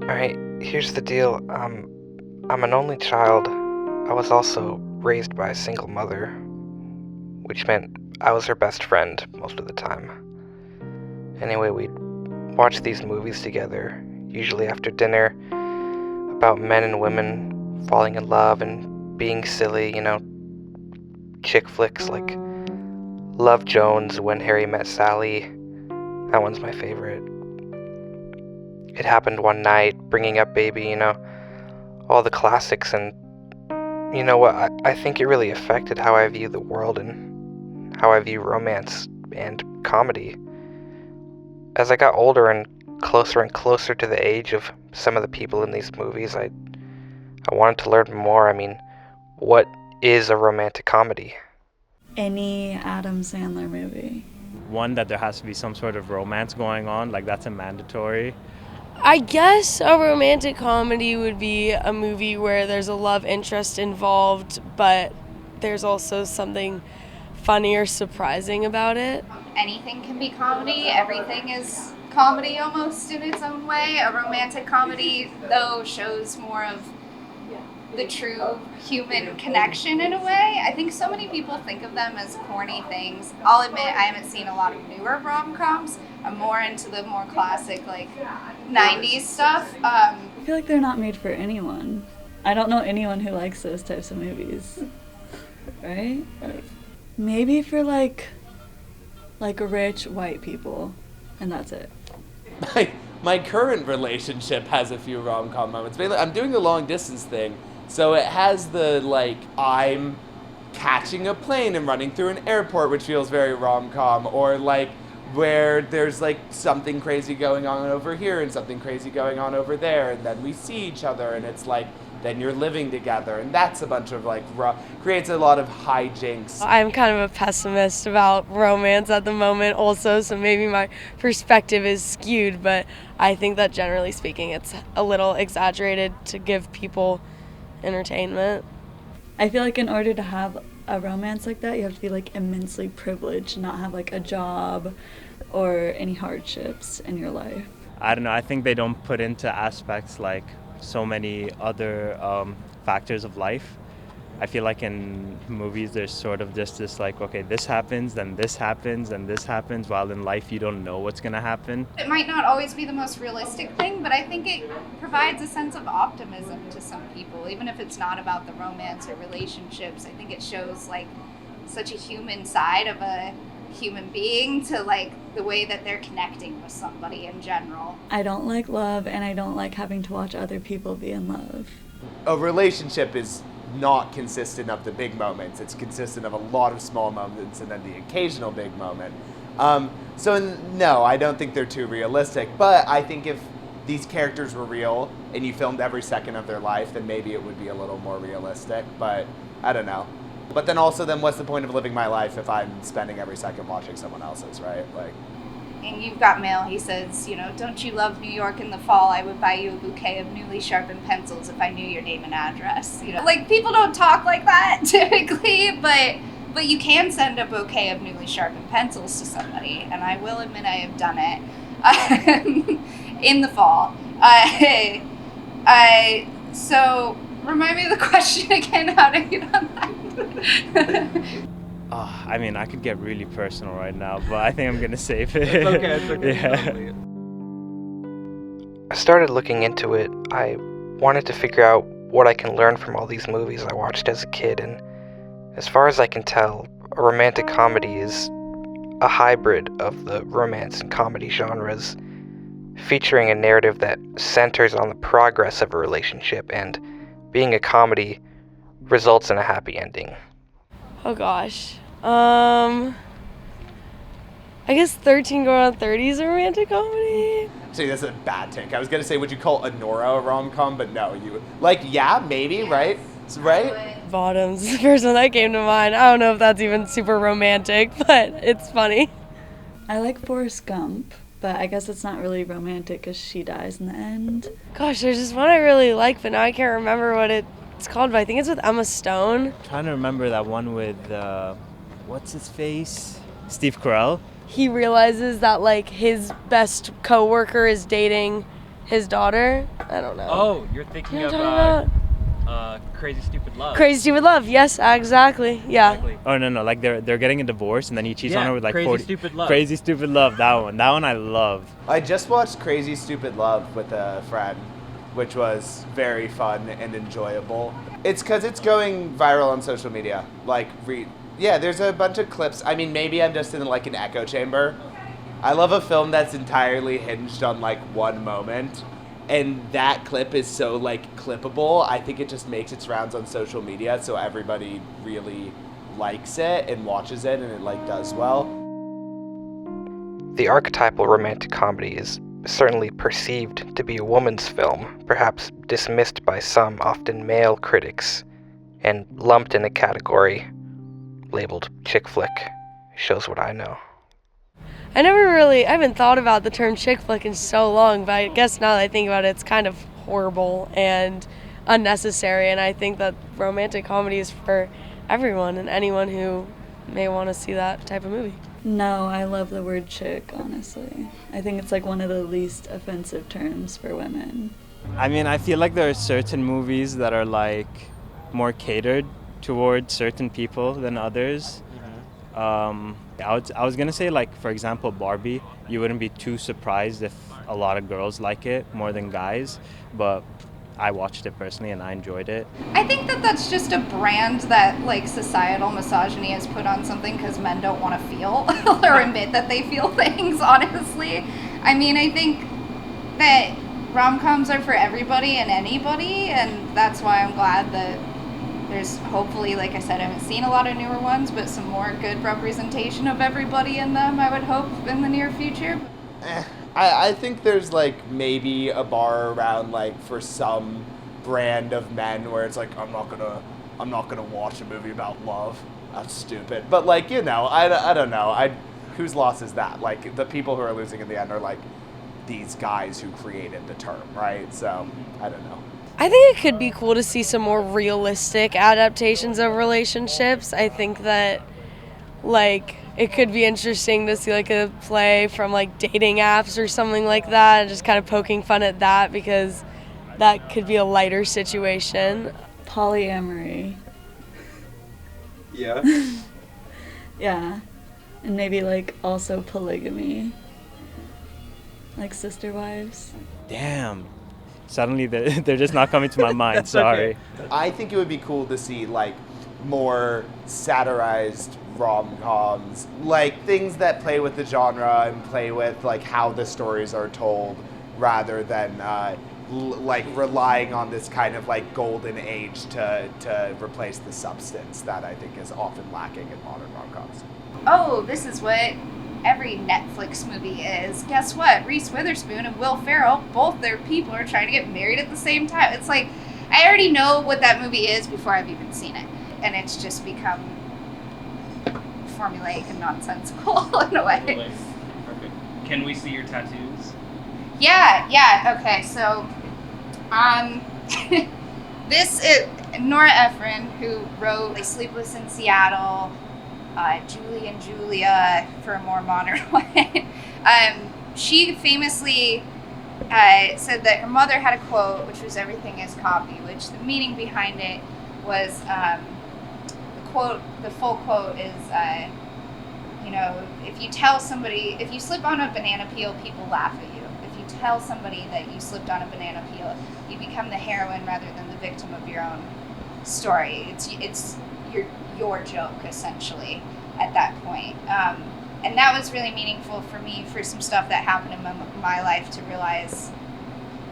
Alright, here's the deal. I'm an only child. I was also raised by a single mother, which meant I was her best friend most of the time. Anyway, we'd watch these movies together, usually after dinner, about men and women falling in love and being silly, chick flicks like Love Jones, When Harry Met Sally. That one's my favorite. It Happened One Night, Bringing Up Baby, all the classics, and you know what, I think it really affected how I view the world and how I view romance and comedy. As I got older and closer to the age of some of the people in these movies, I wanted to learn more. I mean, what is a romantic comedy? Any Adam Sandler movie. One that there has to be some sort of romance going on, like that's a mandatory. I guess a romantic comedy would be a movie where there's a love interest involved, but there's also something funny or surprising about it. Anything can be comedy. Everything is comedy almost in its own way. A romantic comedy, though, shows more of the true human connection in a way. I think so many people think of them as corny things. I'll admit I haven't seen a lot of newer rom-coms. I'm more into the more classic, 90s stuff. I feel like they're not made for anyone. I don't know anyone who likes those types of movies. Right? Maybe for like rich white people, and that's it. My current relationship has a few rom-com moments. I'm doing the long distance thing, so it has the I'm catching a plane and running through an airport, which feels very rom-com, or where there's something crazy going on over here and something crazy going on over there, and then we see each other, and it's then you're living together, and that's a bunch of creates a lot of hijinks. I'm kind of a pessimist about romance at the moment also, so maybe my perspective is skewed, but I think that generally speaking it's a little exaggerated to give people entertainment. I feel like in order to have a romance like that, you have to be immensely privileged, not have a job or any hardships in your life. I don't know, I think they don't put into aspects like so many other factors of life. I feel like in movies there's sort of just this okay, this happens, then this happens, then this happens, while in life you don't know what's gonna happen. It might not always be the most realistic thing, but I think it provides a sense of optimism to some people, even if it's not about the romance or relationships. I think it shows such a human side of a human being to the way that they're connecting with somebody in general. I don't like love, and I don't like having to watch other people be in love. A relationship is not consistent of the big moments. It's consistent of a lot of small moments and then the occasional big moment. So no, I don't think they're too realistic, but I think if these characters were real and you filmed every second of their life, then maybe it would be a little more realistic, but I don't know. But then what's the point of living my life if I'm spending every second watching someone else's, right? And You've Got Mail, he says, don't you love New York in the fall? I would buy you a bouquet of newly sharpened pencils if I knew your name and address. People don't talk like that typically, but you can send a bouquet of newly sharpened pencils to somebody, and I will admit I have done it in the fall. So remind me of the question again, how to get on that. I mean, I could get really personal right now, but I think I'm gonna save it. It's okay. Yeah. I started looking into it. I wanted to figure out what I can learn from all these movies I watched as a kid, and as far as I can tell, a romantic comedy is a hybrid of the romance and comedy genres, featuring a narrative that centers on the progress of a relationship, and being a comedy results in a happy ending. Oh gosh. I guess 13 Going on 30 is a romantic comedy. See, that's a bad take. I was gonna say, would you call Anora a rom-com? But no, you yeah, maybe, yes. Right? Right? Bottoms is the first one that came to mind. I don't know if that's even super romantic, but it's funny. I like Forrest Gump, but I guess it's not really romantic because she dies in the end. Gosh, there's this one I really like, but now I can't remember what it's called, but I think it's with Emma Stone. I'm trying to remember that one with what's his face? Steve Carell. He realizes that his best coworker is dating his daughter. I don't know. Oh, you're thinking You know of what I'm talking Crazy Stupid Love. Crazy Stupid Love. Yes, exactly. Yeah. Exactly. Oh no, like they're getting a divorce and then he cheats on Yeah, her with like Crazy 40. Stupid Love. Crazy Stupid Love. That one I love. I just watched Crazy Stupid Love with a friend, which was very fun and enjoyable. It's because it's going viral on social media. Yeah, there's a bunch of clips. I mean, maybe I'm just in like an echo chamber. I love a film that's entirely hinged on like one moment. And that clip is so like clippable. I think it just makes its rounds on social media, so everybody really likes it and watches it, and it like does well. The archetypal romantic comedy is certainly perceived to be a woman's film, perhaps dismissed by some, often male critics, and lumped in a category labeled chick flick. Shows what I know. I haven't thought about the term chick flick in so long, but I guess now that I think about it, it's kind of horrible and unnecessary, and I think that romantic comedy is for everyone and anyone who may want to see that type of movie. No, I love the word chick, honestly. I think it's like one of the least offensive terms for women. I mean, I feel like there are certain movies that are like more catered towards certain people than others. I was gonna say, like, for example, Barbie. You wouldn't be too surprised if a lot of girls like it more than guys, but I watched it personally and I enjoyed it. I think that that's just a brand that like societal misogyny has put on something because men don't want to feel or admit that they feel things, honestly. I mean, I think that rom-coms are for everybody and anybody, and that's why I'm glad that there's hopefully, like I said, I haven't seen a lot of newer ones, but some more good representation of everybody in them, I would hope, in the near future. I think there's like maybe a bar around like for some brand of men where it's like I'm not gonna watch a movie about love. That's stupid. But like, you know, I don't know. Whose loss is that? Like the people who are losing in the end are like these guys who created the term, right? So I don't know. I think it could be cool to see some more realistic adaptations of relationships. I think that, like, it could be interesting to see, like, a play from, like, dating apps or something like that, and just kind of poking fun at that because that could be a lighter situation. Polyamory. Yeah. Yeah. And maybe, like, also polygamy. Like sister wives. Damn. Suddenly they're just not coming to my mind. Sorry. Okay. I think it would be cool to see like more satirized rom-coms, like things that play with the genre and play with like how the stories are told, rather than like relying on this kind of like golden age to replace the substance that I think is often lacking in modern rom-coms. Oh, this is what every Netflix movie is. Guess what? Reese Witherspoon and Will Ferrell, both their people are trying to get married at the same time. It's like, I already know what that movie is before I've even seen it. And it's just become formulaic and nonsensical in a way. Totally. Perfect. Can we see your tattoos? Yeah, okay, so, this is Nora Ephron, who wrote like, Sleepless in Seattle, Julie and Julia, for a more modern one. She famously said that her mother had a quote, which was "everything is copy," which the meaning behind it was the full quote is, if you tell somebody, if you slip on a banana peel, people laugh at you. If you tell somebody that you slipped on a banana peel, you become the heroine rather than the victim of your own story. It's your joke, essentially, at that point. And that was really meaningful for me, for some stuff that happened in my life, to realize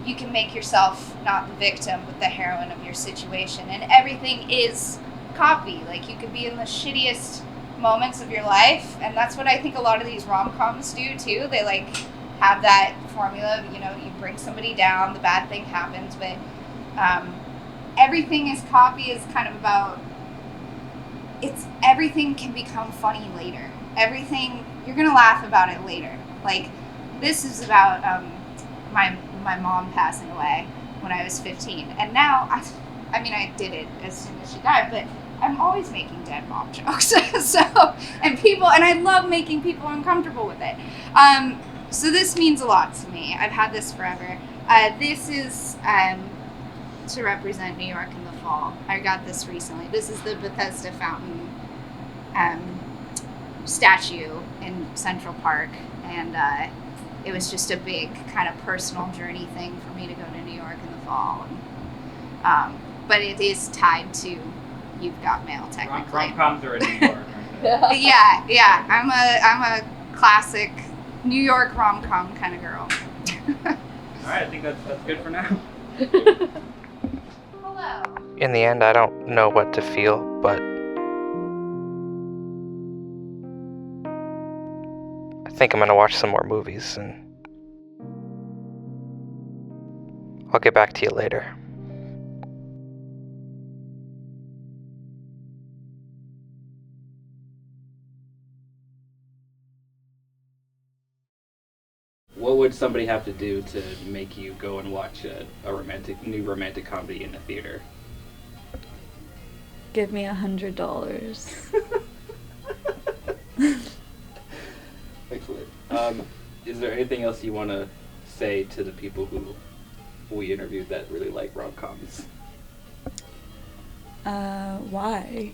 you can make yourself not the victim, but the heroine of your situation. And everything is copy. Like, you could be in the shittiest moments of your life, and that's what I think a lot of these rom-coms do, too. They, like, have that formula of, you bring somebody down, the bad thing happens, but everything is copy is kind of about... everything can become funny later. Everything, you're gonna laugh about it later. Like, this is about my mom passing away when I was 15, and now I mean I did it as soon as she died, but I'm always making dead mom jokes. and I love making people uncomfortable with it. So this means a lot to me. I've had this forever. This is to represent New York in the fall. I got this recently. This is the Bethesda Fountain statue in Central Park, and it was just a big kind of personal journey thing for me to go to New York in the fall. And, but it is tied to You've Got Mail, technically. Rom-coms are in New York, aren't they? Yeah. I'm a classic New York rom-com kind of girl. All right, I think that's good for now. Hello. In the end, I don't know what to feel, but I think I'm gonna watch some more movies, and I'll get back to you later. What would somebody have to do to make you go and watch a new romantic comedy in the theater? Give me $100. Excellent. Is there anything else you want to say to the people who we interviewed that really like rom-coms? Why?